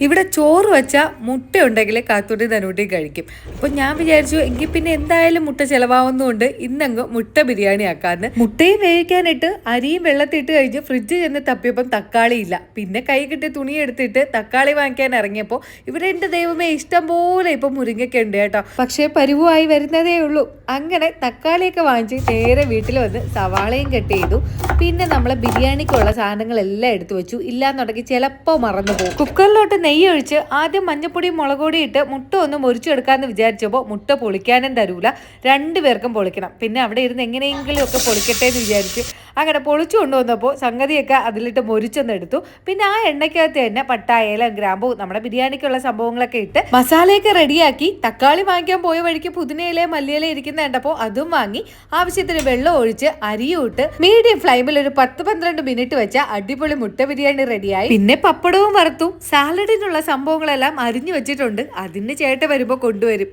ഇവിടെ ചോറ് വെച്ചാൽ മുട്ട ഉണ്ടെങ്കിൽ കാത്തൂട്ടി ധനൂട്ടി കഴിക്കും. അപ്പോൾ ഞാൻ വിചാരിച്ചു എങ്കിൽ പിന്നെ എന്തായാലും മുട്ട ചിലവാകുന്നതുകൊണ്ട് ഇന്നങ്ങ് മുട്ട ബിരിയാണി ആക്കാന്ന്. മുട്ടയും വേവിക്കാനിട്ട് അരിയും വെള്ളത്തിട്ട് കഴിഞ്ഞ് ഫ്രിഡ്ജിൽ ചെന്ന് തപ്പിയപ്പം തക്കാളി ഇല്ല. പിന്നെ കൈ കിട്ടി തുണി എടുത്തിട്ട് തക്കാളി വാങ്ങിക്കാൻ ഇറങ്ങിയപ്പോൾ ഇവിടെ എൻ്റെ ദൈവമേ ഇഷ്ടം പോലെ ഇപ്പം മുരിങ്ങയ്ക്ക ഉണ്ട് കേട്ടോ. പക്ഷേ പരുവമായി വരുന്നതേ ഉള്ളൂ. അങ്ങനെ തക്കാളിയൊക്കെ വാങ്ങിച്ച് നേരെ വീട്ടിൽ വന്ന് സവാളയും കട്ട് ചെയ്തു. പിന്നെ നമ്മളെ ബിരിയാണിക്കുള്ള സാധനങ്ങളെല്ലാം എടുത്തു വെച്ചു. ഇല്ലാന്നുണ്ടെങ്കിൽ ചിലപ്പോൾ മറന്നു പോകും. കുക്കറിലോട്ട് നെയ്യ് ഒഴിച്ച് ആദ്യം മഞ്ഞപ്പൊടിയും മുളകൊടി ഇട്ട് മുട്ട ഒന്ന് മുറിച്ചെടുക്കാമെന്ന് വിചാരിച്ചപ്പോൾ മുട്ട പൊളിക്കാനും തരൂല, രണ്ടുപേർക്കും പൊളിക്കണം. പിന്നെ അവിടെ ഇരുന്ന് എങ്ങനെയെങ്കിലും ഒക്കെ പൊളിക്കട്ടെ എന്ന് വിചാരിച്ച് അങ്ങനെ പൊളിച്ചു കൊണ്ടുവന്നപ്പോൾ സംഗതിയൊക്കെ അതിലിട്ട് മൊരിച്ചൊന്നെടുത്തു. പിന്നെ ആ എണ്ണയ്ക്കകത്ത് തന്നെ പട്ട, ഏലം, ഗ്രാമ്പൂ, നമ്മുടെ ബിരിയാണിക്കുള്ള സംഭവങ്ങളൊക്കെ ഇട്ട് മസാലയൊക്കെ റെഡിയാക്കി. തക്കാളി വാങ്ങിക്കാൻ പോയ വഴിക്ക് പുതിനയില മല്ലിയില ഇരിക്കുന്ന കണ്ടപ്പോൾ അതും വാങ്ങി ആവശ്യത്തിന് വെള്ളം ഒഴിച്ച് അരിയും ഇട്ട് മീഡിയം ഫ്ലെയിമിൽ ഒരു 10-12 മിനിറ്റ് വെച്ച അടിപൊളി മുട്ട ബിരിയാണി റെഡിയായി. പിന്നെ പപ്പടവും വറുത്തു. സാലഡിനുള്ള സംഭവങ്ങളെല്ലാം അരിഞ്ഞു വെച്ചിട്ടുണ്ട്. അതിന് ചേട്ടൻ വരുമ്പോൾ കൊണ്ടുവരും.